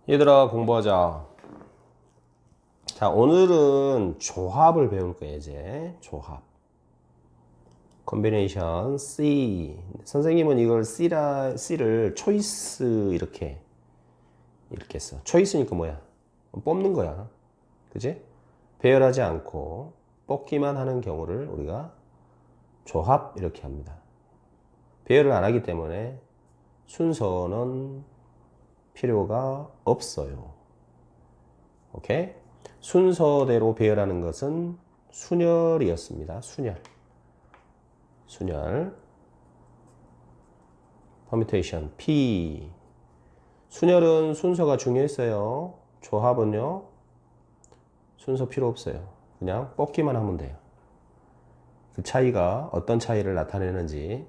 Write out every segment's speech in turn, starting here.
얘들아 공부하자. 자, 오늘은 조합을 배울 거야. 이제 조합 컨비네이션 C. 선생님은 이걸 C를 초이스 이렇게 써. 초이스니까 뭐야? 뽑는 거야. 그지? 배열하지 않고 뽑기만 하는 경우를 우리가 조합 이렇게 합니다. 배열을 안 하기 때문에 순서는 필요가 없어요. 오케이? 순서대로 배열하는 것은 순열이었습니다. 순열. 퍼뮤테이션 P. 순열은 순서가 중요했어요. 조합은요, 순서 필요 없어요. 그냥 뽑기만 하면 돼요. 그 차이가 어떤 차이를 나타내는지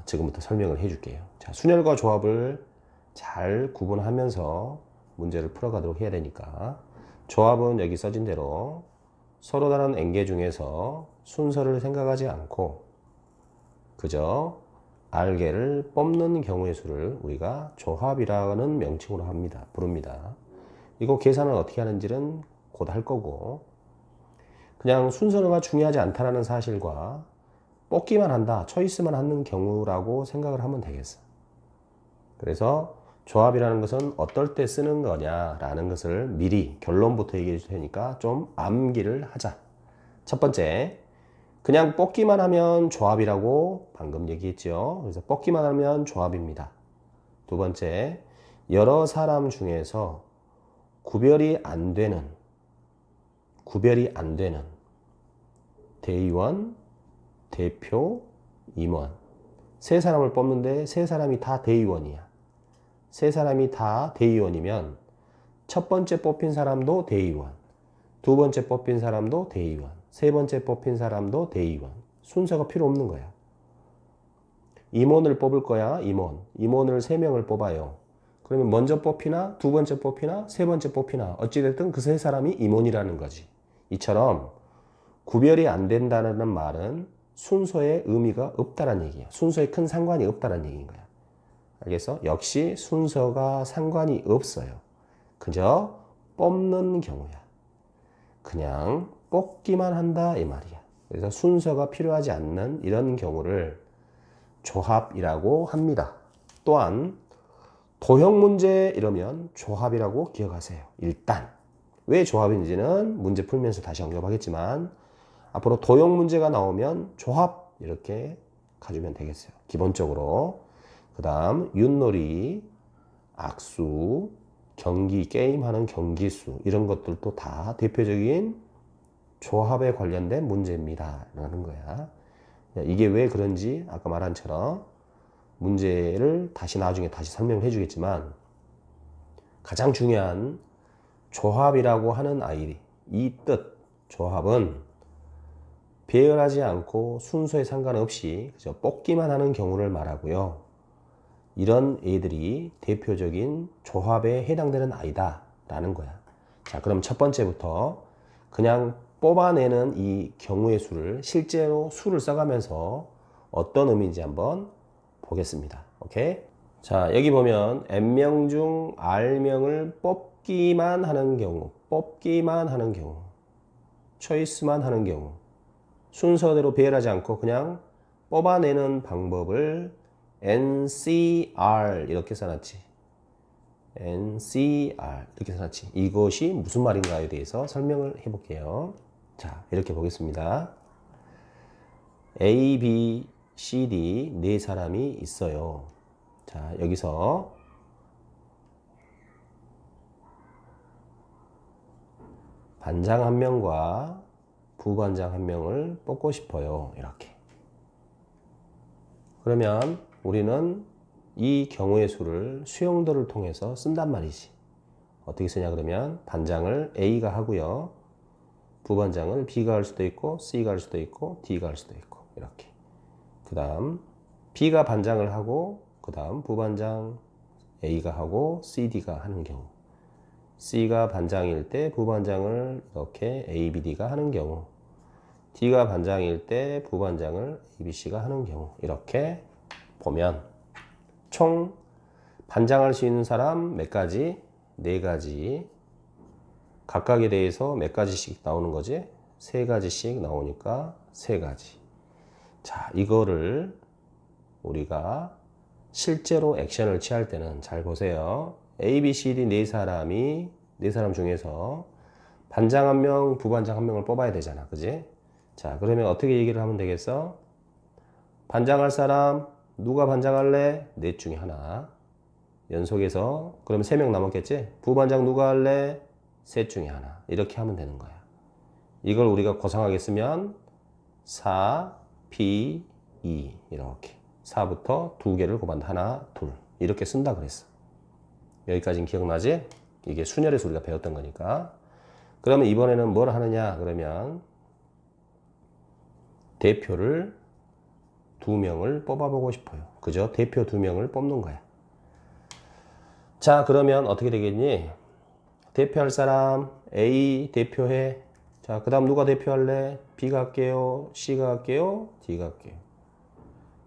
지금부터 설명을 해줄게요. 자, 순열과 조합을 잘 구분하면서 문제를 풀어가도록 해야 되니까, 조합은 여기 써진 대로 서로 다른 엔계 중에서 순서를 생각하지 않고 그저 알게를 뽑는 경우의 수를 우리가 조합이라는 명칭으로 부릅니다. 이거 계산을 어떻게 하는지는 곧 할 거고, 그냥 순서가 중요하지 않다는 사실과 뽑기만 한다, 초이스만 하는 경우라고 생각을 하면 되겠어. 그래서 조합이라는 것은 어떨 때 쓰는 거냐라는 것을 미리 결론부터 얘기해 줄 테니까 좀 암기를 하자. 첫 번째, 그냥 뽑기만 하면 조합이라고 방금 얘기했죠. 그래서 뽑기만 하면 조합입니다. 두 번째, 여러 사람 중에서 구별이 안 되는 대의원, 대표, 임원, 세 사람을 뽑는데 세 사람이 다 대의원이야. 세 사람이 다 대의원이면 첫 번째 뽑힌 사람도 대의원, 두 번째 뽑힌 사람도 대의원, 세 번째 뽑힌 사람도 대의원. 순서가 필요 없는 거야. 임원을 뽑을 거야. 임원을 세 명을 뽑아요. 그러면 먼저 뽑히나 두 번째 뽑히나 세 번째 뽑히나 어찌됐든 그 세 사람이 임원이라는 거지. 이처럼 구별이 안 된다는 말은 순서에 의미가 없다는 얘기야. 순서에 큰 상관이 없다는 얘기인 거야. 알겠어? 역시 순서가 상관이 없어요. 그저 뽑는 경우야. 그냥 뽑기만 한다 이 말이야. 그래서 순서가 필요하지 않는 이런 경우를 조합이라고 합니다. 또한 도형 문제 이러면 조합이라고 기억하세요. 일단 왜 조합인지는 문제 풀면서 다시 언급하겠지만, 앞으로 도형 문제가 나오면 조합 이렇게 가주면 되겠어요. 기본적으로. 그 다음 윷놀이, 악수, 경기, 게임하는 경기수, 이런 것들도 다 대표적인 조합에 관련된 문제입니다 라는 거야. 이게 왜 그런지 아까 말한 처럼 문제를 나중에 다시 설명을 해주겠지만, 가장 중요한 조합이라고 하는 이 뜻, 조합은 배열하지 않고 순서에 상관없이 그저 뽑기만 하는 경우를 말하고요. 이런 애들이 대표적인 조합에 해당되는 아이다 라는 거야. 자, 그럼 첫 번째부터 그냥 뽑아내는 이 경우의 수를 실제로 수를 써가면서 어떤 의미인지 한번 보겠습니다. 오케이? 자, 여기 보면 N명 중 R명을 뽑기만 하는 경우, 초이스만 하는 경우, 순서대로 배열하지 않고 그냥 뽑아내는 방법을 NCR 이렇게 써놨지. NCR 이렇게 써놨지. 이것이 무슨 말인가에 대해서 설명을 해볼게요. 자, 이렇게 보겠습니다. A, B, C, D 네 사람이 있어요. 자, 여기서 반장 한 명과 부반장 한 명을 뽑고 싶어요. 이렇게. 그러면 우리는 이 경우의 수를 수용도를 통해서 쓴단 말이지. 어떻게 쓰냐 그러면 반장을 A가 하고요. 부반장을 B가 할 수도 있고 C가 할 수도 있고 D가 할 수도 있고 이렇게. 그 다음 B가 반장을 하고 그 다음 부반장 A가 하고 CD가 하는 경우, C가 반장일 때 부반장을 이렇게 A, B, D가 하는 경우, D가 반장일 때 부반장을 A, B, C가 하는 경우, 이렇게 보면 총 반장할 수 있는 사람 몇 가지? 네 가지. 각각에 대해서 몇 가지씩 나오는 거지? 세 가지씩 나오니까 세 가지. 자, 이거를 우리가 실제로 액션을 취할 때는 잘 보세요. A, B, C, D 네 사람 중에서 반장 한 명, 부반장 한 명을 뽑아야 되잖아. 그지? 자, 그러면 어떻게 얘기를 하면 되겠어? 반장할 사람, 누가 반장할래? 넷 중에 하나. 연속해서, 그러면 3명 남았겠지? 부반장 누가 할래? 셋 중에 하나. 이렇게 하면 되는 거야. 이걸 우리가 고상하게 쓰면 4, P, 2 이렇게 4부터 2개를 곱한다. 하나, 둘 이렇게 쓴다 그랬어. 여기까지는 기억나지? 이게 순열에서 우리가 배웠던 거니까. 그러면 이번에는 뭘 하느냐 그러면 대표를 2명을 뽑아보고 싶어요. 그죠? 대표 2명을 뽑는 거야. 자, 그러면 어떻게 되겠니? 대표할 사람 A 대표해. 자, 그 다음 누가 대표할래? B가 할게요. C가 할게요. D가 할게요.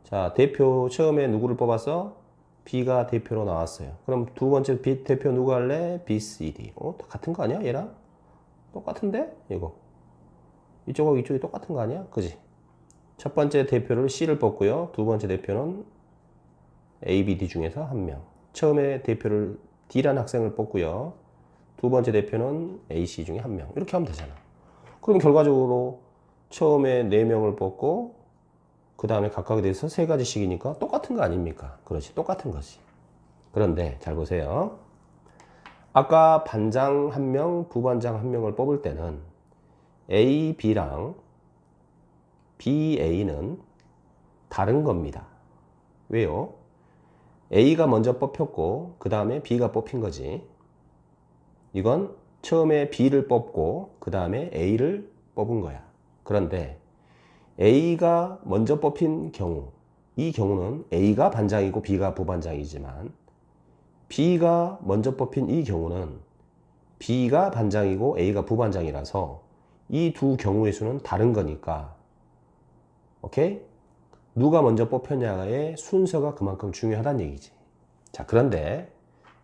자, 대표 처음에 누구를 뽑았어? B가 대표로 나왔어요. 그럼 두 번째 B 대표 누가 할래? B, C, D. 다 같은 거 아니야? 얘랑? 똑같은데? 이거. 이쪽하고 이쪽이 똑같은 거 아니야? 그지? 첫 번째 대표를 C를 뽑고요. 두 번째 대표는 A, B, D 중에서 한 명. 처음에 대표를 D라는 학생을 뽑고요. 두 번째 대표는 A, C 중에 한 명. 이렇게 하면 되잖아. 그럼 결과적으로 처음에 4명을 뽑고 그 다음에 각각에 대해서 3가지씩이니까 똑같은 거 아닙니까? 그렇지, 똑같은 거지. 그런데 잘 보세요. 아까 반장 1명, 부반장 1명을 뽑을 때는 A, B랑 B, A는 다른 겁니다. 왜요? A가 먼저 뽑혔고 그 다음에 B가 뽑힌 거지. 이건 처음에 B를 뽑고 그 다음에 A를 뽑은 거야. 그런데 A가 먼저 뽑힌 경우, 이 경우는 A가 반장이고 B가 부반장이지만 B가 먼저 뽑힌 이 경우는 B가 반장이고 A가 부반장이라서 이 두 경우의 수는 다른 거니까, 오케이? 누가 먼저 뽑혔냐의 순서가 그만큼 중요하다는 얘기지. 자, 그런데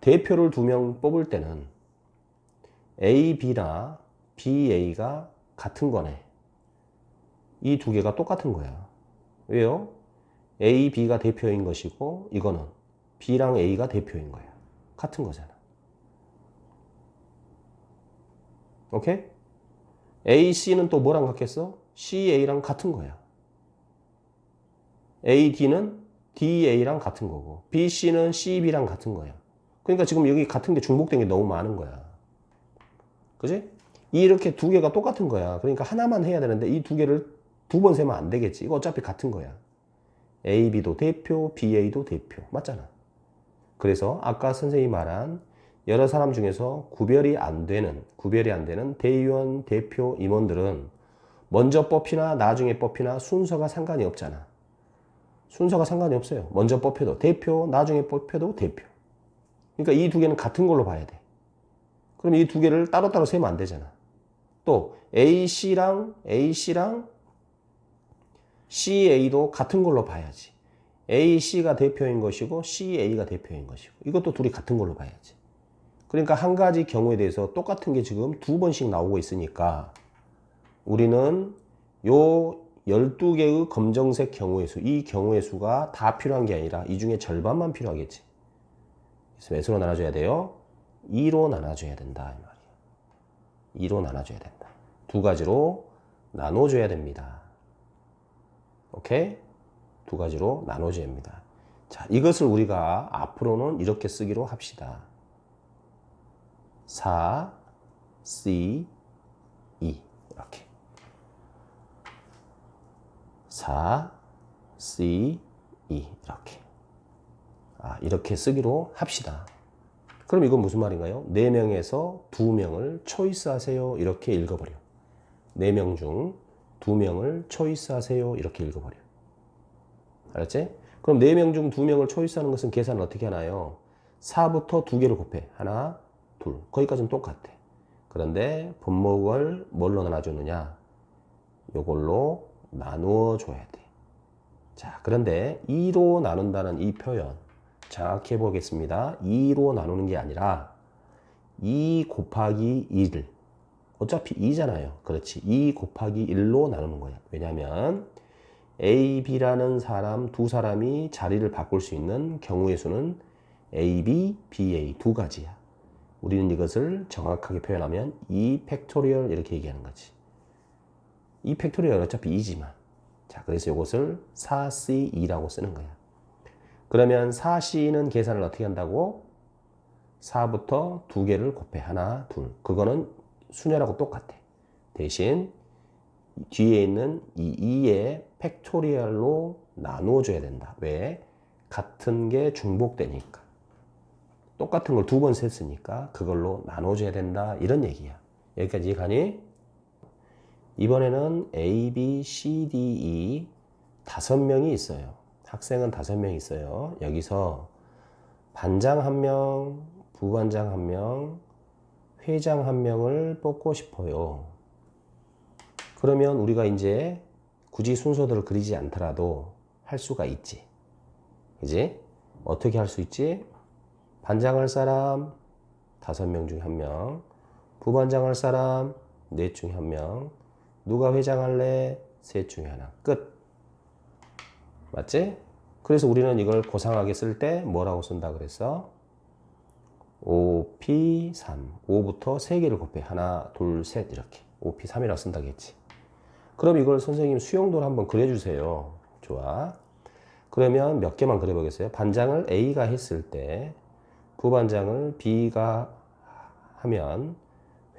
대표를 2명 뽑을 때는 A, B나 B, A가 같은 거네. 이 두 개가 똑같은 거야. 왜요? A, B가 대표인 것이고 이거는 B랑 A가 대표인 거야. 같은 거잖아. 오케이? A, C는 또 뭐랑 같겠어? C, A랑 같은 거야. A, D는 D, A랑 같은 거고 B, C는 C, B랑 같은 거야. 그러니까 지금 여기 같은 게 중복된 게 너무 많은 거야. 그지? 이렇게 두 개가 똑같은 거야. 그러니까 하나만 해야 되는데 이 두 개를 2번 세면 안 되겠지. 이거 어차피 같은 거야. A, B도 대표, B, A도 대표. 맞잖아. 그래서 아까 선생님이 말한 여러 사람 중에서 구별이 안 되는 대의원, 대표, 임원들은 먼저 뽑히나 나중에 뽑히나 순서가 상관이 없잖아. 순서가 상관이 없어요. 먼저 뽑혀도 대표, 나중에 뽑혀도 대표. 그러니까 이 두 개는 같은 걸로 봐야 돼. 그럼 이 두 개를 따로따로 세면 안 되잖아. 또 AC랑 CA도 같은 걸로 봐야지. AC가 대표인 것이고 CA가 대표인 것이고 이것도 둘이 같은 걸로 봐야지. 그러니까 한 가지 경우에 대해서 똑같은 게 지금 2번씩 나오고 있으니까 우리는 요 12개의 검정색 경우의 수, 이 경우의 수가 다 필요한 게 아니라 이 중에 절반만 필요하겠지. 그래서 몇으로 나눠줘야 돼요? 2로 나눠줘야 된다 이 말이야. 2로 나눠줘야 된다. 두 가지로 나눠줘야 됩니다. 오케이? 두 가지로 나눠줘야 합니다. 자, 이것을 우리가 앞으로는 이렇게 쓰기로 합시다. 4, C, 2 이렇게 4, C, 2 이렇게 이렇게 쓰기로 합시다. 그럼 이건 무슨 말인가요? 4명에서 2명을 초이스 하세요. 이렇게 읽어버려. 4명 중 2명을 초이스 하세요. 이렇게 읽어버려. 알았지? 그럼 4명 중 2명을 초이스하는 것은 계산을 어떻게 하나요? 4부터 2개를 곱해. 하나, 둘. 거기까지는 똑같아. 그런데 분목을 뭘로 나눠주느냐? 요걸로 나누어 줘야 돼. 자, 그런데 2로 나눈다는 이 표현. 정확히 해보겠습니다. 2로 나누는 게 아니라 2 곱하기 1을 어차피 2잖아요. 그렇지. 2 곱하기 1로 나누는 거야. 왜냐하면 A, B라는 사람 두 사람이 자리를 바꿀 수 있는 경우의 수는 A, B, BA 두 가지야. 우리는 이것을 정확하게 표현하면 2 팩토리얼 이렇게 얘기하는 거지. 2 팩토리얼 어차피 2지만. 자, 그래서 이것을 4C2라고 쓰는 거야. 그러면 4C는 계산을 어떻게 한다고? 4부터 2개를 곱해. 하나, 둘. 그거는 수녀라고 똑같아. 대신 뒤에 있는 이 2의 팩토리얼로 나누어줘야 된다. 왜? 같은 게 중복되니까. 똑같은 걸 두 번 셌으니까 그걸로 나눠줘야 된다. 이런 얘기야. 여기까지 이해가니? 이번에는 A, B, C, D, E 5명이 있어요. 학생은 5명 있어요. 여기서 반장 1명, 부반장 1명, 회장 1명을 뽑고 싶어요. 그러면 우리가 이제 굳이 순서대로 그리지 않더라도 할 수가 있지. 그지? 어떻게 할 수 있지? 반장 할 사람 5명 중에 1명, 부반장 할 사람 4 중에 1명, 누가 회장 할래? 3 중에 하나. 끝. 맞지? 그래서 우리는 이걸 고상하게 쓸 때 뭐라고 쓴다 그랬어? 5P3. 5부터 3개를 곱해. 하나, 둘, 셋 이렇게. 5P3이라고 쓴다고 했지. 그럼 이걸 선생님 수용도로 한번 그려주세요. 좋아. 그러면 몇 개만 그려보겠어요? 반장을 A가 했을 때 부반장을 B가 하면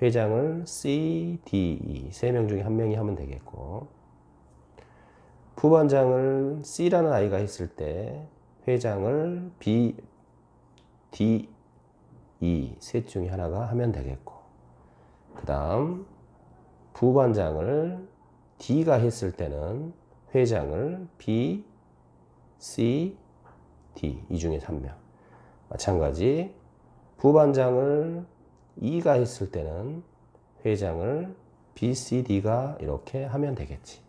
회장을 C, D, E 3명 중에 1명이 하면 되겠고 부반장을 C라는 아이가 했을 때 회장을 B, D, E 셋 중에 하나가 하면 되겠고 그 다음 부반장을 D가 했을 때는 회장을 B, C, D 이 중에 3명 마찬가지 부반장을 E가 했을 때는 회장을 B, C, D가 이렇게 하면 되겠지.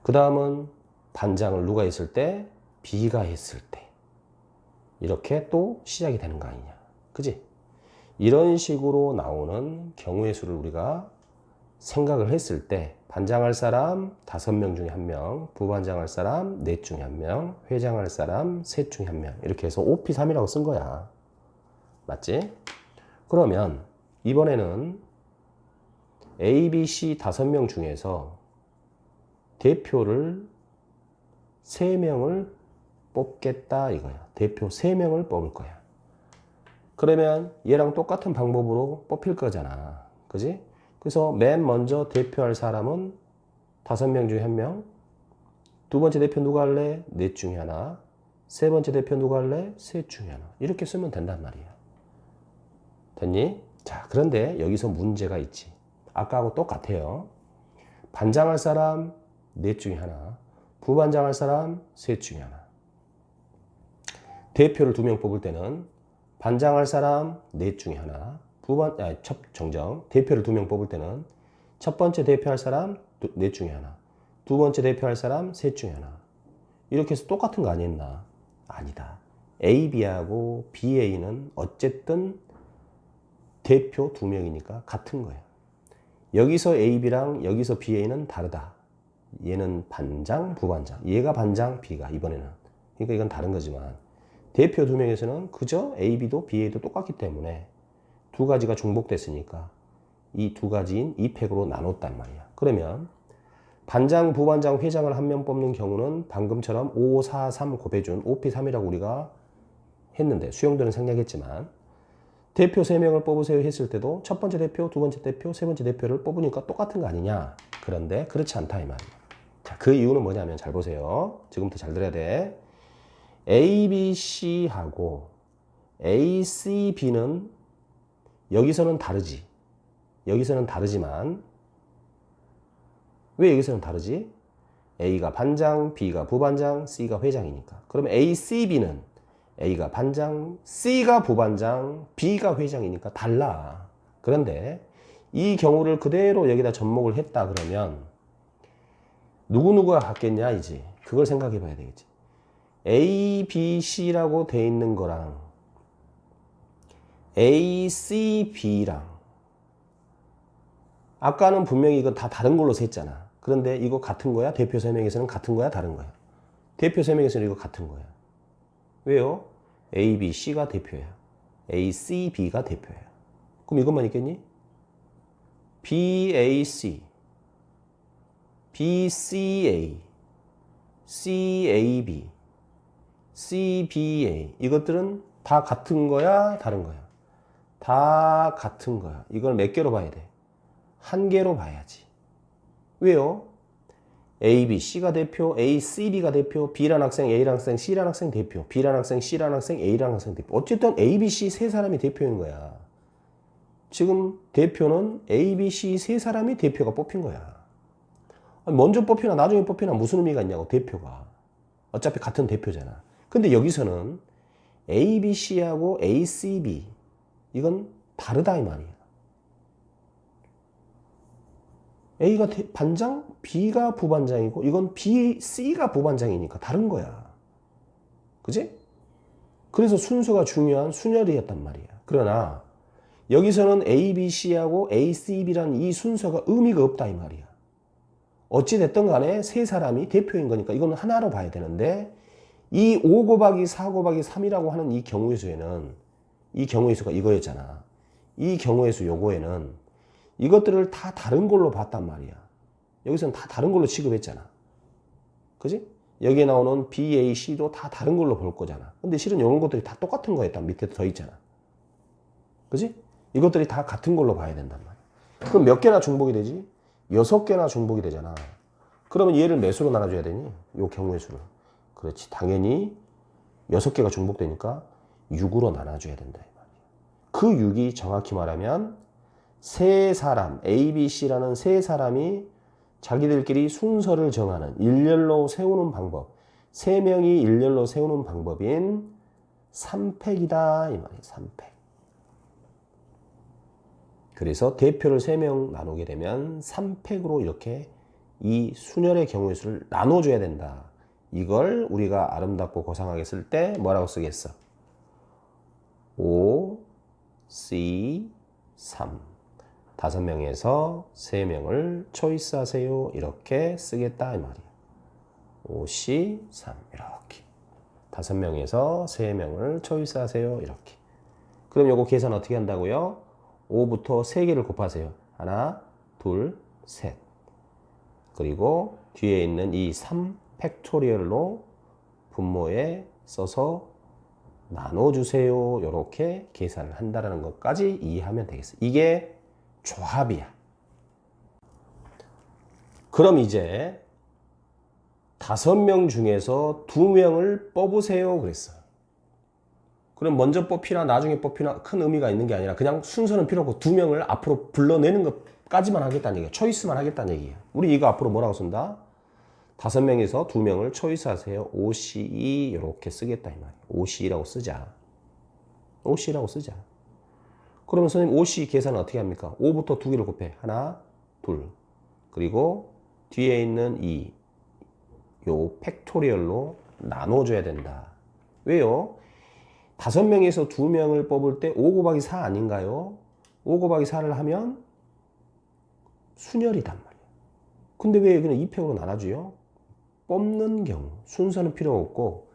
그 다음은 반장을 누가 했을 때? B가 했을 때. 이렇게 또 시작이 되는 거 아니냐. 그지? 이런 식으로 나오는 경우의 수를 우리가 생각을 했을 때 반장할 사람 5명 중에 1명, 부반장할 사람 4 중에 1명, 회장할 사람 3 중에 1명 이렇게 해서 5P3이라고 쓴 거야. 맞지? 그러면 이번에는 A, B, C 5명 중에서 대표를 3명을 뽑겠다 이거야. 대표 3명을 뽑을 거야. 그러면 얘랑 똑같은 방법으로 뽑힐 거잖아. 그지? 그래서 맨 먼저 대표할 사람은 5명 중에 1명, 두 번째 대표 누가 할래? 4 중에 하나, 세 번째 대표 누가 할래? 3 중에 하나. 이렇게 쓰면 된단 말이야. 됐니? 자, 그런데 여기서 문제가 있지. 아까하고 똑같아요. 반장할 사람 4 중에 하나, 부반장할 사람 3 중에 하나. 대표를 2명 뽑을 때는 반장할 사람 4 중에 하나, 정정. 대표를 2명 뽑을 때는 첫 번째 대표할 사람 4 중에 하나, 두 번째 대표할 사람 3 중에 하나. 이렇게 해서 똑같은 거 아니었나? 아니다. A, B하고 BA는 어쨌든 대표 2명이니까 같은 거예요. 여기서 A, B랑 여기서 BA는 다르다. 얘는 반장, 부반장. 얘가 반장, B가 이번에는. 그러니까 이건 다른 거지만 대표 2명에서는 그저 A, B도 BA도 똑같기 때문에 두 가지가 중복됐으니까 이 두 가지인 2팩으로 나눴단 말이야. 그러면 반장, 부반장, 회장을 1명 뽑는 경우는 방금처럼 5, 4, 3 곱해준 5P3이라고 우리가 했는데 수용도는 생략했지만 대표 3명을 뽑으세요 했을 때도 첫 번째 대표, 두 번째 대표, 세 번째 대표를 뽑으니까 똑같은 거 아니냐. 그런데 그렇지 않다 이 말이야. 자, 그 이유는 뭐냐면 잘 보세요. 지금부터 잘 들어야 돼. A, B, C하고 A, C, B는 여기서는 다르지. 여기서는 다르지만 왜 여기서는 다르지? A가 반장, B가 부반장, C가 회장이니까. 그러면 A, C, B는 A가 반장, C가 부반장, B가 회장이니까 달라. 그런데 이 경우를 그대로 여기다 접목을 했다 그러면 누구누구가 같겠냐 이제 그걸 생각해 봐야 되겠지. A, B, C라고 돼 있는 거랑 A, C, B랑 아까는 분명히 이거 다 다른 걸로 셌잖아. 그런데 이거 같은 거야? 대표 설명에서는 같은 거야? 다른 거야? 대표 설명에서는 이거 같은 거야. 왜요? A, B, C가 대표야. A, C, B가 대표야. 그럼 이것만 있겠니? B, A, C, B, C, A, C, A, B, C, B, A 이것들은 다 같은 거야? 다른 거야? 다 같은 거야. 이걸 몇 개로 봐야 돼? 한 개로 봐야지. 왜요? A, B, C가 대표, A, C, B가 대표, B라는 학생, A라는 학생, C라는 학생 대표, B라는 학생, C라는 학생, A라는 학생 대표. 어쨌든 A, B, C 세 사람이 대표인 거야. 지금 대표는 A, B, C 세 사람이 대표가 뽑힌 거야. 먼저 뽑히나 나중에 뽑히나 무슨 의미가 있냐고, 대표가. 어차피 같은 대표잖아. 근데 여기서는 A, B, C하고 A, C, B 이건 다르다 이 말이야. A가 반장, B가 부반장이고 이건 B, C가 부반장이니까 다른 거야. 그지? 그래서 순서가 중요한 순열이었단 말이야. 그러나 여기서는 A, B, C하고 A, C, B라는 이 순서가 의미가 없다 이 말이야. 어찌됐든 간에 세 사람이 대표인 거니까 이거는 하나로 봐야 되는데 이 5 곱하기 4 곱하기 3이라고 하는 이 경우의 수에는 이 경우의 수가 이거였잖아. 이 경우의 수 요거에는 이것들을 다 다른 걸로 봤단 말이야. 여기서는 다 다른 걸로 취급했잖아. 그지? 여기에 나오는 B, A, C도 다 다른 걸로 볼 거잖아. 근데 실은 이런 것들이 다 똑같은 거였다. 밑에 더 있잖아. 그지? 이것들이 다 같은 걸로 봐야 된단 말이야. 그럼 몇 개나 중복이 되지? 6개나 중복이 되잖아. 그러면 얘를 몇 수로 나눠줘야 되니? 요 경우의 수를. 그렇지. 당연히 6개가 중복되니까 6으로 나눠줘야 된다. 이 말이야. 그 6이 정확히 말하면 세 사람, A, B, C라는 세 사람이 자기들끼리 순서를 정하는 일렬로 세우는 방법. 세 명이 일렬로 세우는 방법인 3팩이다. 이 말이에요. 3팩. 그래서 대표를 3명 나누게 되면 3팩으로 이렇게 이 순열의 경우의 수를 나눠줘야 된다. 이걸 우리가 아름답고 고상하게 쓸 때 뭐라고 쓰겠어? 5, C, 3. 5명에서 3명을 초이스하세요. 이렇게 쓰겠다 이 말이에요. 5, C, 3 이렇게. 5명에서 3명을 초이스하세요. 이렇게. 그럼 요거 계산 어떻게 한다고요? 5부터 3개를 곱하세요. 하나, 둘, 셋. 그리고 뒤에 있는 이 3 팩토리얼로 분모에 써서 나눠주세요. 이렇게 계산을 한다는 것까지 이해하면 되겠어요. 이게 조합이야. 그럼 이제 5명 중에서 2명을 뽑으세요. 그랬어요. 그럼 먼저 뽑히나 나중에 뽑히나 큰 의미가 있는 게 아니라 그냥 순서는 필요 없고 2명을 앞으로 불러내는 것까지만 하겠다는 얘기야. 초이스만 하겠다는 얘기야. 우리 이거 앞으로 뭐라고 쓴다? 5명에서 2명을 초이스하세요. OCE 이렇게 쓰겠다 이 말이야. OCE라고 쓰자. OCE라고 쓰자. 그러면 선생님 OCE 계산은 어떻게 합니까? 5부터 2개를 곱해. 하나, 둘. 그리고 뒤에 있는 요 팩토리얼로 나눠줘야 된다. 왜요? 5명에서 2명을 뽑을 때 5 곱하기 4 아닌가요? 5 곱하기 4를 하면 순열이단 말이에요. 근데 왜 여기는 2팩으로 나눠줘요? 뽑는 경우 순서는 필요 없고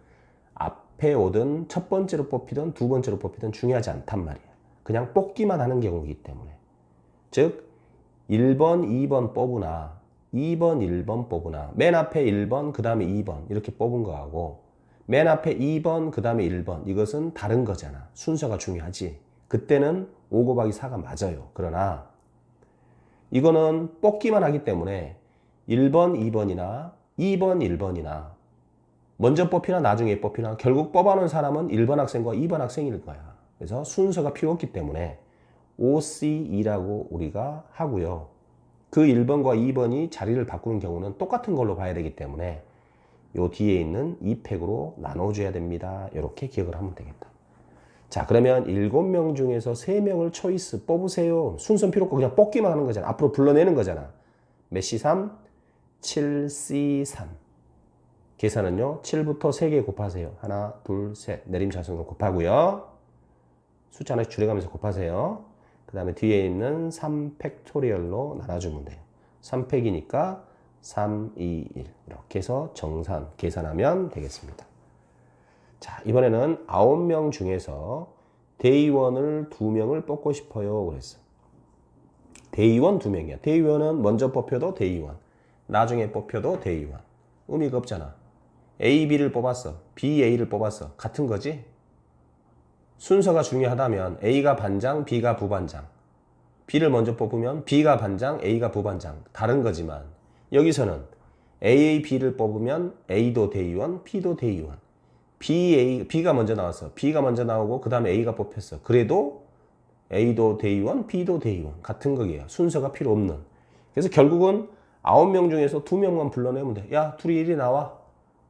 앞에 오든 첫 번째로 뽑히든 두 번째로 뽑히든 중요하지 않단 말이에요. 그냥 뽑기만 하는 경우이기 때문에. 즉 1번, 2번 뽑으나 2번, 1번 뽑으나 맨 앞에 1번, 그 다음에 2번 이렇게 뽑은 거하고 맨 앞에 2번, 그 다음에 1번 이것은 다른 거잖아. 순서가 중요하지. 그때는 5 곱하기 4가 맞아요. 그러나 이거는 뽑기만 하기 때문에 1번, 2번이나 2번, 1번이나 먼저 뽑히나 나중에 뽑히나 결국 뽑아놓은 사람은 1번 학생과 2번 학생일 거야. 그래서 순서가 필요 없기 때문에 OCE라고 우리가 하고요. 그 1번과 2번이 자리를 바꾸는 경우는 똑같은 걸로 봐야 되기 때문에 요 뒤에 있는 2팩으로 나눠줘야 됩니다. 이렇게 기억을 하면 되겠다. 자, 그러면 7명 중에서 3명을 초이스 뽑으세요. 순서는 필요 없고 그냥 뽑기만 하는 거잖아. 앞으로 불러내는 거잖아. 몇 C3? 7C3. 계산은요. 7부터 3개 곱하세요. 하나, 둘, 셋. 내림차순으로 곱하고요. 숫자 하나씩 줄여가면서 곱하세요. 그 다음에 뒤에 있는 3 팩토리얼로 나눠주면 돼요. 3팩이니까 3, 2, 1 이렇게 해서 정산, 계산하면 되겠습니다. 자, 이번에는 9명 중에서 대의원을 2명을 뽑고 싶어요. 그랬어. 대의원 2명이야. 대의원은 먼저 뽑혀도 대의원, 나중에 뽑혀도 대의원. 의미가 없잖아. A, B를 뽑았어. B, A를 뽑았어. 같은 거지? 순서가 중요하다면 A가 반장, B가 부반장. B를 먼저 뽑으면 B가 반장, A가 부반장. 다른 거지만 여기서는 A, B를 뽑으면 A도 대의원, B도 대의원. B가 먼저 나왔어. B가 먼저 나오고 그 다음에 A가 뽑혔어. 그래도 A도 대의원, B도 대의원. 같은 거예요. 순서가 필요 없는. 그래서 결국은 9명 중에서 2명만 불러내면 돼. 야, 둘이 이리 나와.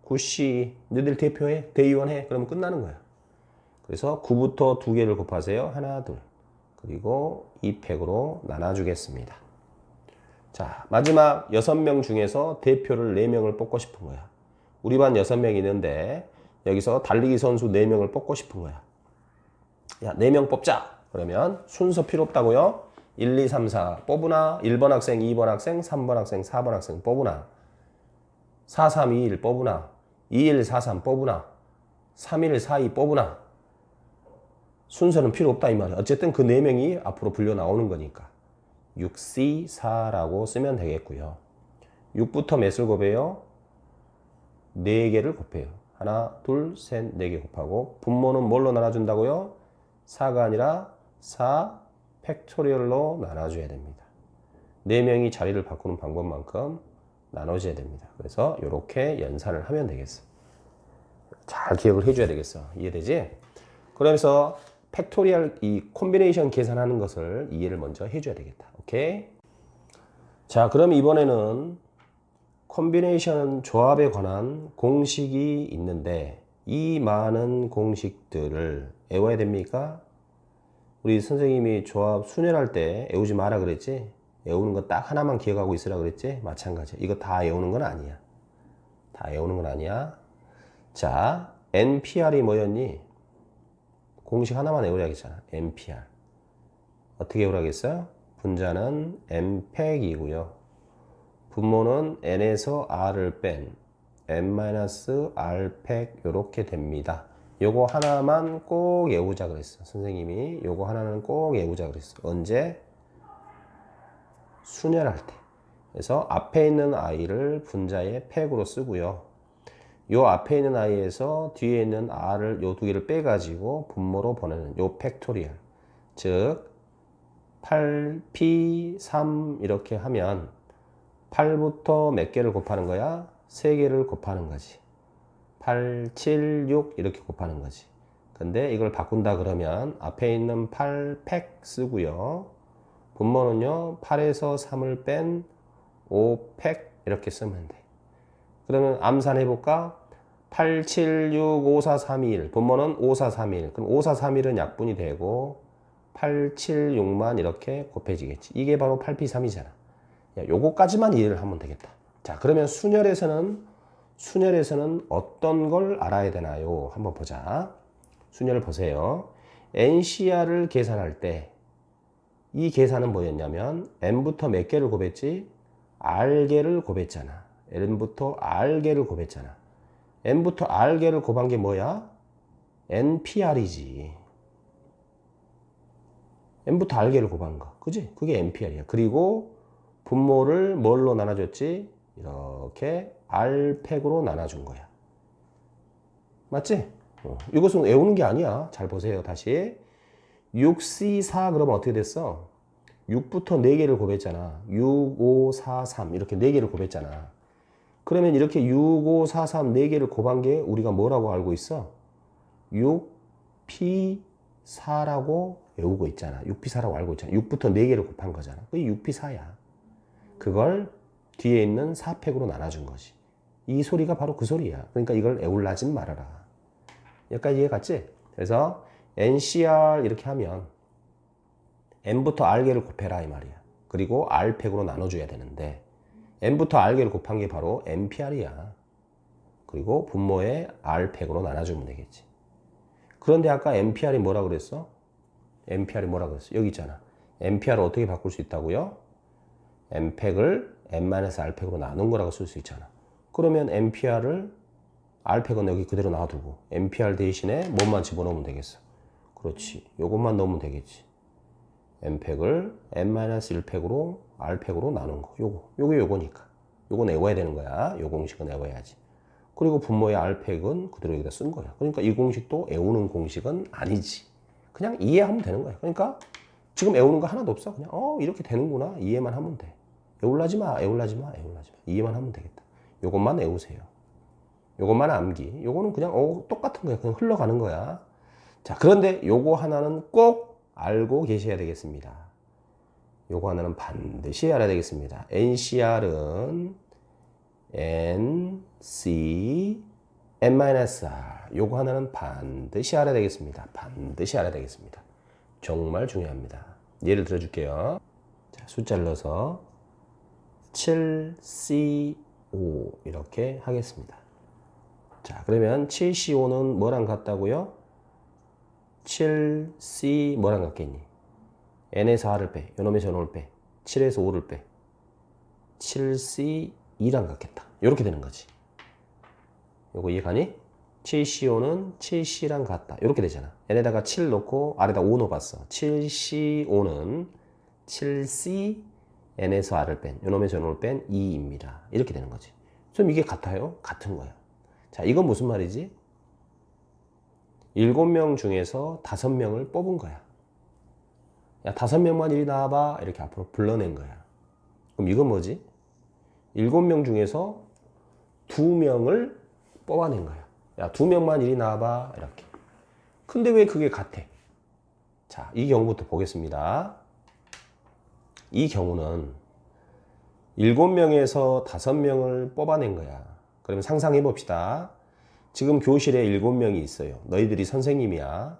굿씨, 너희들 대표해. 대의원 해. 그러면 끝나는 거야. 그래서 9부터 2개를 곱하세요. 하나, 둘. 그리고 2팩으로 나눠주겠습니다. 자, 마지막 6명 중에서 대표를 4명을 뽑고 싶은 거야. 우리 반 6명 있는데 여기서 달리기 선수 4명을 뽑고 싶은 거야. 야, 4명 뽑자. 그러면 순서 필요 없다고요? 1, 2, 3, 4 뽑으나? 1번 학생, 2번 학생, 3번 학생, 4번 학생 뽑으나? 4, 3, 2, 1 뽑으나? 2, 1, 4, 3 뽑으나? 3, 1, 4, 2 뽑으나? 순서는 필요 없다 이 말이야. 어쨌든 그 4명이 앞으로 불려 나오는 거니까 6C4라고 쓰면 되겠고요. 6부터 몇을 곱해요? 4개를 곱해요. 하나, 둘, 셋, 4개 곱하고 분모는 뭘로 나눠준다고요? 4가 아니라 4 팩토리얼로 나눠줘야 됩니다. 4명이 자리를 바꾸는 방법만큼 나눠줘야 됩니다. 그래서 이렇게 연산을 하면 되겠어. 잘 기억을 해줘야 되겠어. 이해되지? 그러면서 팩토리얼 이 콤비네이션 계산하는 것을 이해를 먼저 해줘야 되겠다. 오케이? 자, 그럼 이번에는 콤비네이션 조합에 관한 공식이 있는데 이 많은 공식들을 외워야 됩니까? 우리 선생님이 조합 순열할 때 외우지 마라 그랬지? 외우는 거 딱 하나만 기억하고 있으라 그랬지? 마찬가지야. 이거 다 외우는 건 아니야. 다 외우는 건 아니야. 자, NPR이 뭐였니? 공식 하나만 외우라겠잖아. NPR. 어떻게 외우라겠어요? 분자는 N팩이고요. 분모는 N에서 R을 뺀 N-R팩 요렇게 됩니다. 요거 하나만 꼭 외우자 그랬어. 선생님이 요거 하나는 꼭 외우자 그랬어. 언제? 순열할 때. 그래서 앞에 있는 I를 분자의 팩으로 쓰고요. 요 앞에 있는 I에서 뒤에 있는 R을 요 두 개를 빼가지고 분모로 보내는 요 팩토리얼. 즉 8P3 이렇게 하면 8부터 몇 개를 곱하는 거야? 3개를 곱하는 거지. 8, 7, 6 이렇게 곱하는 거지. 근데 이걸 바꾼다 그러면 앞에 있는 8팩 쓰고요. 분모는요 8에서 3을 뺀 5팩 이렇게 쓰면 돼. 그러면 암산해 볼까? 8, 7, 6, 5, 4, 3, 2, 1 분모는 5, 4, 3, 2, 1 그럼 5, 4, 3, 1은 약분이 되고 8, 7, 6만 이렇게 곱해지겠지. 이게 바로 8P3이잖아. 요거까지만 이해를 하면 되겠다. 자, 그러면 순열에서는 어떤 걸 알아야 되나요? 한번 보자. 순열을 보세요. NCR을 계산할 때 이 계산은 뭐였냐면 N부터 몇 개를 곱했지? R개를 곱했잖아. N부터 R개를 곱했잖아. N부터 R개를 곱한 게 뭐야? NPR이지. N부터 R개를 곱한 거. 그지? 그게 NPR이야. 그리고 분모를 뭘로 나눠줬지? 이렇게 R팩으로 나눠준 거야. 맞지? 이것은 외우는 게 아니야. 잘 보세요. 다시. 6C4 그러면 어떻게 됐어? 6부터 4개를 곱했잖아. 6, 5, 4, 3 이렇게 4개를 곱했잖아. 그러면 이렇게 6, 5, 4, 3 4개를 곱한 게 우리가 뭐라고 알고 있어? 6P4라고 외우고 있잖아. 6P4라고 알고 있잖아. 6부터 4개를 곱한 거잖아. 그게 6P4야. 그걸 뒤에 있는 4팩으로 나눠준 거지. 이 소리가 바로 그 소리야. 그러니까 이걸 외울라진 말아라. 여기까지 이해 갔지? 그래서 NCR 이렇게 하면 N부터 R개를 곱해라 이 말이야. 그리고 R팩으로 나눠줘야 되는데 N부터 R개를 곱한 게 바로 NPR이야. 그리고 분모의 R팩으로 나눠주면 되겠지. 그런데 아까 MPR이 뭐라 그랬어? MPR이 뭐라 그랬어? 여기 있잖아. MPR을 어떻게 바꿀 수 있다고요? M팩을 N-R팩으로 나눈 거라고 쓸 수 있잖아. 그러면 MPR을 R팩은 여기 그대로 놔두고 MPR 대신에 뭐만 집어넣으면 되겠어? 그렇지. 요것만 넣으면 되겠지. M팩을 N-1팩으로 R팩으로 나눈 거. 요거니까. 요건 외워야 되는 거야. 요 공식은 외워야지. 그리고 분모의 R팩은 그대로 여기다 쓴 거야. 그러니까 이 공식도 외우는 공식은 아니지. 그냥 이해하면 되는 거야. 그러니까 지금 외우는 거 하나도 없어. 그냥 이렇게 되는구나. 이해만 하면 돼. 외우려지 마. 이해만 하면 되겠다. 요것만 외우세요. 요것만 암기. 요거는 그냥 똑같은 거야. 그냥 흘러가는 거야. 자, 그런데 요거 하나는 꼭 알고 계셔야 되겠습니다. 요거 하나는 반드시 알아야 되겠습니다. NCR은 NC N-R. 요거 하나는 반드시 알아야 되겠습니다. 반드시 알아야 되겠습니다. 정말 중요합니다. 예를 들어 줄게요. 자, 숫자를 넣어서 7C5 이렇게 하겠습니다. 자, 그러면 7C5는 뭐랑 같다고요? 7C 뭐랑 같겠니? N에서 R을 빼. 요놈에서 요놈을 빼. 7에서 5를 빼. 7C2랑 같겠다. 이렇게 되는 거지. 요거 이해가니? 7C5는 7C랑 같다. 이렇게 되잖아. N에다가 7 넣고 R에다 5 넣어봤어. 7C5는 7C N에서 R을 뺀, 요놈에서 요놈을 뺀 2입니다. 이렇게 되는 거지. 그럼 이게 같아요? 같은 거야. 자, 이건 무슨 말이지? 7명 중에서 5명을 뽑은 거야. 야, 5명만 이리 나와봐. 이렇게 앞으로 불러낸 거야. 그럼 이건 뭐지? 7명 중에서 2명을 뽑아낸 거야. 야, 2명만 이리 나와봐. 이렇게. 근데 왜 그게 같아? 자, 이 경우부터 보겠습니다. 이 경우는 7명에서 5명을 뽑아낸 거야. 그러면 상상해 봅시다. 지금 교실에 7명이 있어요. 너희들이 선생님이야.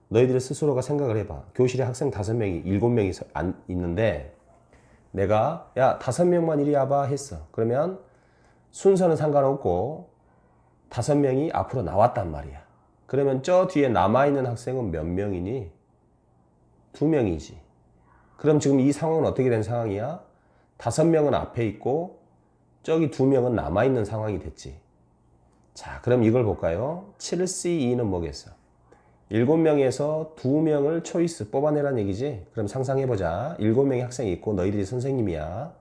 너희들 스스로가 생각을 해봐. 교실에 학생 5명이, 7명이 있는데 내가 야 5명만 이리 와봐 했어. 그러면 순서는 상관없고 5명이 앞으로 나왔단 말이야. 그러면 저 뒤에 남아있는 학생은 몇 명이니? 2명이지. 그럼 지금 이 상황은 어떻게 된 상황이야? 5명은 앞에 있고 저기 2명은 남아있는 상황이 됐지. 자, 그럼 이걸 볼까요? 7C2는 뭐겠어? 7명에서 2명을 초이스 뽑아내란 얘기지. 그럼 상상해보자. 7명의 학생이 있고 너희들이 선생님이야.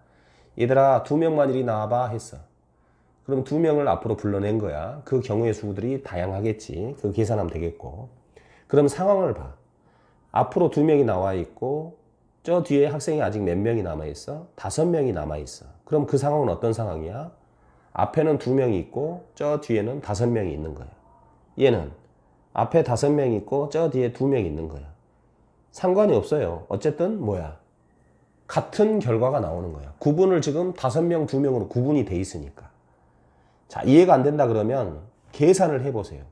얘들아 2명만 이리 나와봐 했어. 그럼 2명을 앞으로 불러낸 거야. 그 경우의 수들이 다양하겠지. 그 계산하면 되겠고. 그럼 상황을 봐. 앞으로 2명이 나와 있고 저 뒤에 학생이 아직 몇 명이 남아있어? 5명이 남아있어. 그럼 그 상황은 어떤 상황이야? 앞에는 2명이 있고 저 뒤에는 5명이 있는 거야. 얘는 앞에 5명이 있고 저 뒤에 2명이 있는 거야. 상관이 없어요. 어쨌든 뭐야? 같은 결과가 나오는 거야. 구분을 지금 5명, 2명으로 구분이 돼 있으니까. 자, 이해가 안 된다 그러면 계산을 해보세요.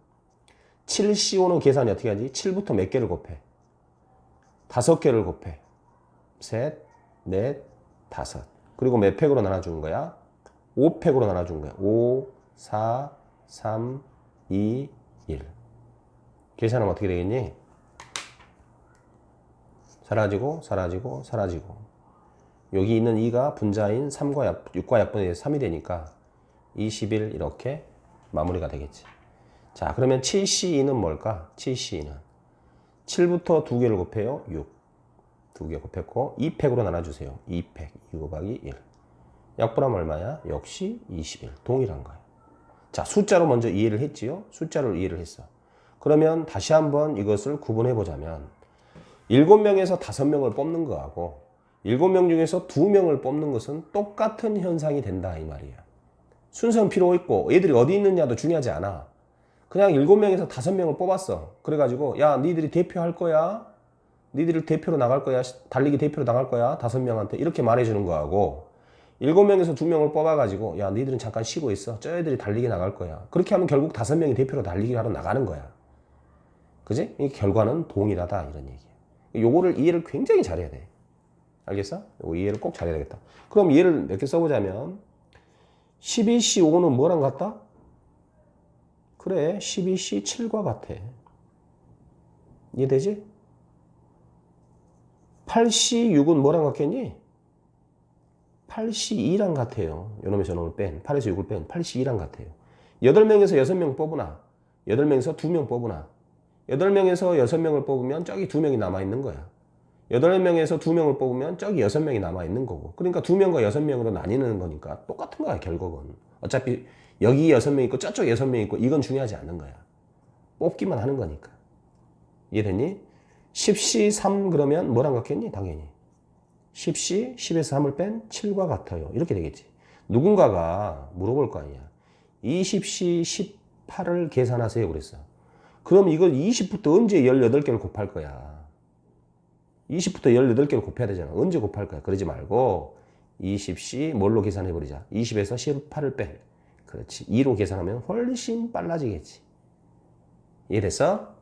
7C5는 계산이 어떻게 하지? 7부터 몇 개를 곱해? 5개를 곱해. 셋, 넷, 5. 그리고 몇 팩으로 나눠준 거야? 5팩으로 나눠준 거야. 5, 4, 3, 2, 1. 계산하면 어떻게 되겠니? 사라지고 사라지고 사라지고 여기 있는 2가 분자인 3과 6과 약분에 3이 되니까 21 이렇게 마무리가 되겠지. 자, 그러면 7C2는 뭘까? 7C2는 7부터 2개를 곱해요. 6. 2개 곱했고 2팩으로 나눠주세요. 2팩 2 곱하기 1. 약분하면 얼마야? 역시 21. 동일한 거야. 자, 숫자로 먼저 이해를 했지요? 숫자로 이해를 했어. 그러면 다시 한번 이것을 구분해 보자면 7명에서 5명을 뽑는 거하고 7명 중에서 2명을 뽑는 것은 똑같은 현상이 된다 이 말이야. 순서는 필요 있고 애들이 어디 있느냐도 중요하지 않아. 그냥 7명에서 5명을 뽑았어. 그래가지고 야 니들이 대표할 거야. 니들이 대표로 나갈 거야. 달리기 대표로 나갈 거야. 5명한테 이렇게 말해주는 거하고 7명에서 2명을 뽑아가지고 야 니들은 잠깐 쉬고 있어. 저 애들이 달리기 나갈 거야. 그렇게 하면 결국 5명이 대표로 달리기를 하러 나가는 거야. 그지? 이 결과는 동일하다 이런 얘기야. 요거를 이해를 굉장히 잘해야 돼. 알겠어? 요거 이해를 꼭 잘해야 되겠다. 그럼 예를 몇 개 써보자면 12C5는 뭐랑 같다? 그래, 12C 7과 같아. 이해되지? 8C 6은 뭐랑 같겠니? 8C 2랑 같아요. 요놈의 저놈을 뺀, 8에서 6을 뺀 8C 2랑 같아요. 8명에서 6명 뽑으나, 8명에서 2명 뽑으나, 8명에서 6명을 뽑으면 저기 2명이 남아있는 거야. 8명에서 2명을 뽑으면 저기 6명이 남아있는 거고. 그러니까 2명과 6명으로 나뉘는 거니까 똑같은 거야, 결국은. 어차피 여기 6명 있고 저쪽 6명 있고 이건 중요하지 않는 거야. 뽑기만 하는 거니까. 이해됐니? 10C 3 그러면 뭐랑 같겠니? 당연히. 10C 10에서 3을 뺀 7과 같아요. 이렇게 되겠지. 누군가가 물어볼 거 아니야. 20C 18을 계산하세요. 그랬어. 그럼 이걸 20부터 언제 18개를 곱할 거야? 20부터 18개를 곱해야 되잖아. 언제 곱할 거야? 그러지 말고 20C 뭘로 계산해버리자. 20에서 18을 빼. 그렇지. 2로 계산하면 훨씬 빨라지겠지. 이해됐어?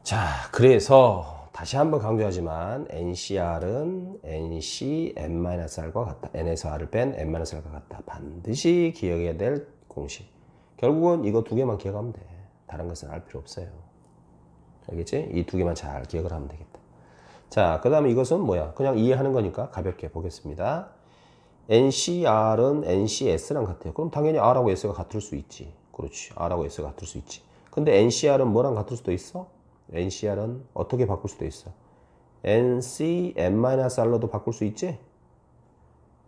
자, 그래서 다시 한번 강조하지만 NCR은 NC N-R과 같다. N에서 R을 뺀 N-R과 같다. 반드시 기억해야 될 공식. 결국은 이거 두 개만 기억하면 돼. 다른 것은 알 필요 없어요. 알겠지? 이 두 개만 잘 기억을 하면 되겠다. 자, 그 다음에 이것은 뭐야? 그냥 이해하는 거니까 가볍게 보겠습니다. NCR은 NCS랑 같아요. 그럼 당연히 R하고 S가 같을 수 있지. 그렇지. R하고 S가 같을 수 있지. 근데 NCR은 뭐랑 같을 수도 있어? NCR은 어떻게 바꿀 수도 있어? NC N-R로도 바꿀 수 있지?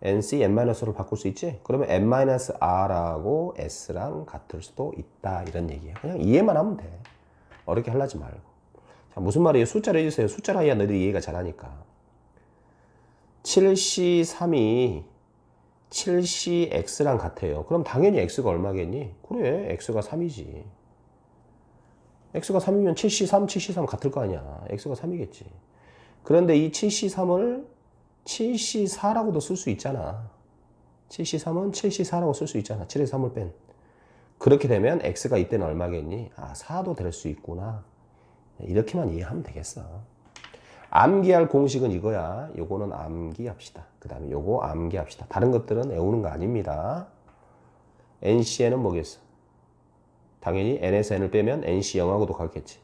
NC N-R로 바꿀 수 있지? 그러면 N-R하고 S랑 같을 수도 있다. 이런 얘기야. 그냥 이해만 하면 돼. 어렵게 하려지 말고. 자, 무슨 말이에요? 숫자로 해주세요. 숫자로 해야 너희들이 이해가 잘하니까. 7C3이 7CX랑 같아요. 그럼 당연히 X가 얼마겠니? 그래, X가 3이지. X가 3이면 7C3, 7C3 같을 거 아니야. X가 3이겠지. 그런데 이 7C3을 7C4라고도 쓸 수 있잖아. 7C3은 7C4라고 쓸 수 있잖아. 7에서 3을 뺀. 그렇게 되면 X가 이때는 얼마겠니? 아, 4도 될 수 있구나. 이렇게만 이해하면 되겠어. 암기할 공식은 이거야. 요거는 암기합시다. 그 다음에 요거 암기합시다. 다른 것들은 외우는 거 아닙니다. NCN은 뭐겠어? 당연히 N에서 N을 빼면 NC0하고도 같겠지.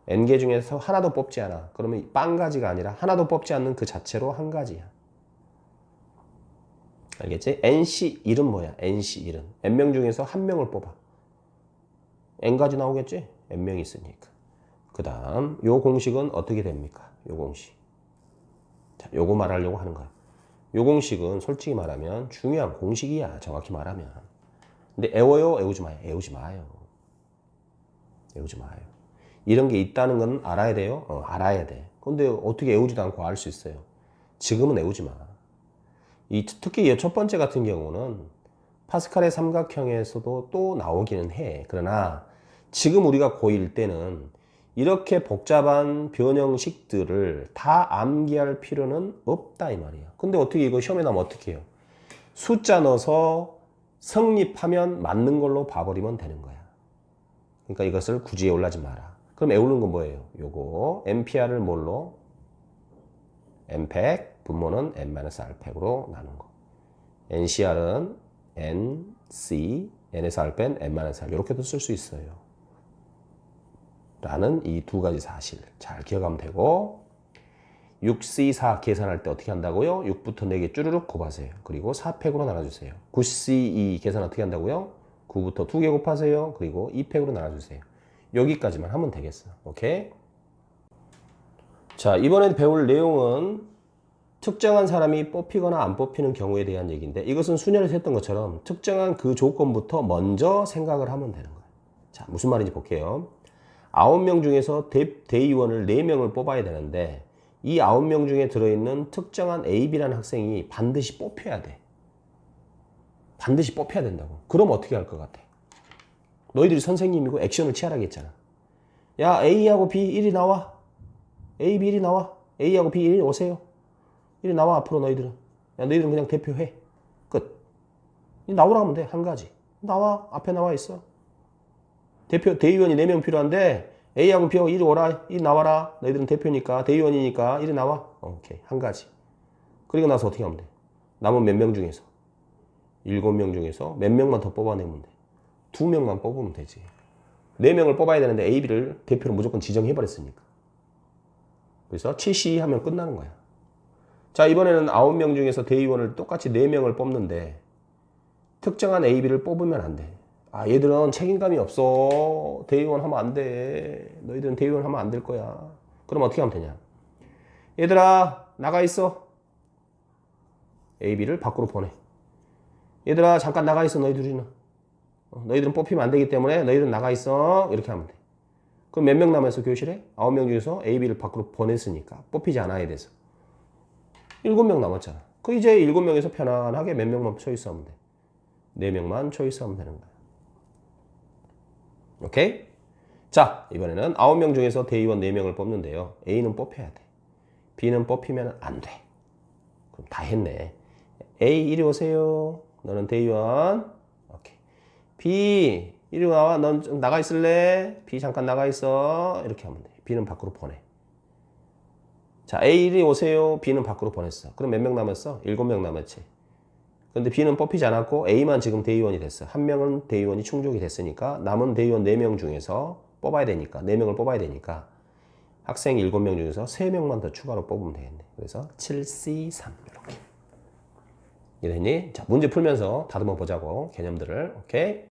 N개 중에서 하나도 뽑지 않아. 그러면 빵 가지가 아니라 하나도 뽑지 않는 그 자체로 한 가지야. 알겠지? NC1은 뭐야? NC1은 N명 중에서 한 명을 뽑아. N가지 나오겠지? N명이 있으니까. 그 다음 요 공식은 어떻게 됩니까? 요 공식. 자, 요거 말하려고 하는 거야. 요 공식은 솔직히 말하면 중요한 공식이야. 정확히 말하면. 근데 애워요? 애우지 마요. 애우지 마요. 애우지 마요. 이런 게 있다는 건 알아야 돼요? 알아야 돼. 근데 어떻게 애우지도 않고 알 수 있어요? 지금은 애우지 마. 특히 이 첫 번째 같은 경우는 파스칼의 삼각형에서도 또 나오기는 해. 그러나 지금 우리가 고1 때는 이렇게 복잡한 변형식들을 다 암기할 필요는 없다 이 말이야. 근데 어떻게 이거 시험에 나오면 어떻게 해요? 숫자 넣어서 성립하면 맞는 걸로 봐버리면 되는 거야. 그러니까 이것을 굳이 올라지 마라. 그럼 애우는 건 뭐예요? 요거 NPR을 뭘로? N팩, 분모는 N-R팩으로 나눈 거. NCR은 NC, N에서 R 뺀 N-R 이렇게도 쓸 수 있어요. 라는 이 두 가지 사실 잘 기억하면 되고 6C4 계산할 때 어떻게 한다고요? 6부터 4개 쭈르륵 곱하세요. 그리고 4팩으로 나눠주세요. 9C2 계산 어떻게 한다고요? 9부터 2개 곱하세요. 그리고 2팩으로 나눠주세요. 여기까지만 하면 되겠어. 오케이? 자, 이번에 배울 내용은 특정한 사람이 뽑히거나 안 뽑히는 경우에 대한 얘기인데 이것은 순열에서 했던 것처럼 특정한 그 조건부터 먼저 생각을 하면 되는 거예요. 자, 무슨 말인지 볼게요. 9명 중에서 대의원을 4명을 뽑아야 되는데 이 9명 중에 들어있는 특정한 A, B라는 학생이 반드시 뽑혀야 돼. 반드시 뽑혀야 된다고. 그럼 어떻게 할 것 같아? 너희들이 선생님이고 액션을 취하라고 했잖아. 야, A하고 B 1이 나와. A, B 1이 나와. A하고 B 1이 오세요. 1이 나와 앞으로 너희들은. 야, 너희들은 그냥 대표해. 끝. 나오라 하면 돼. 한 가지. 나와. 앞에 나와 있어. 대의원이 4명 필요한데 A하고 B하고 1이 오라. 1 나와라. 너희들은 대표니까 대의원이니까 1이 나와. 오케이. 한 가지. 그리고 나서 어떻게 하면 돼? 남은 몇 명 중에서 7명 중에서 몇 명만 더 뽑아내면 돼. 2명만 뽑으면 되지. 4명을 뽑아야 되는데 A, B를 대표로 무조건 지정해버렸으니까. 그래서 7시 하면 끝나는 거야. 자, 이번에는 9명 중에서 대의원을 똑같이 4명을 뽑는데 특정한 A, B를 뽑으면 안 돼. 아, 얘들은 책임감이 없어. 대의원 하면 안 돼. 너희들은 대의원 하면 안 될 거야. 그럼 어떻게 하면 되냐? 얘들아, 나가 있어. A, B를 밖으로 보내. 얘들아, 잠깐 나가 있어. 너희들은. 너희들은 뽑히면 안 되기 때문에 너희들은 나가 있어. 이렇게 하면 돼. 그럼 몇 명 남았어, 교실에? 9명 중에서 A, B를 밖으로 보냈으니까. 뽑히지 않아야 돼서. 7명 남았잖아. 그 이제 7명에서 편안하게 몇 명만 초이스하면 돼. 4명만 초이스하면 되는 거야. 오케이? 자, 이번에는 9명 중에서 대의원 4명을 뽑는데요. A는 뽑혀야 돼. B는 뽑히면 안 돼. 그럼 다 했네. A, 이리 오세요. 너는 대의원. 오케이. B, 이리 나와. 넌 좀 나가 있을래? B 잠깐 나가 있어. 이렇게 하면 돼. B는 밖으로 보내. 자, A, 이리 오세요. B는 밖으로 보냈어. 그럼 몇 명 남았어? 7명 남았지. 근데 B는 뽑히지 않았고 A만 지금 대의원이 됐어. 한 명은 대의원이 충족이 됐으니까 남은 대의원 4명 중에서 뽑아야 되니까 4명을 뽑아야 되니까 학생 7명 중에서 3명만 더 추가로 뽑으면 되겠네. 그래서 7C3 이렇게. 이랬니? 자, 문제 풀면서 다듬어 보자고 개념들을. 오케이?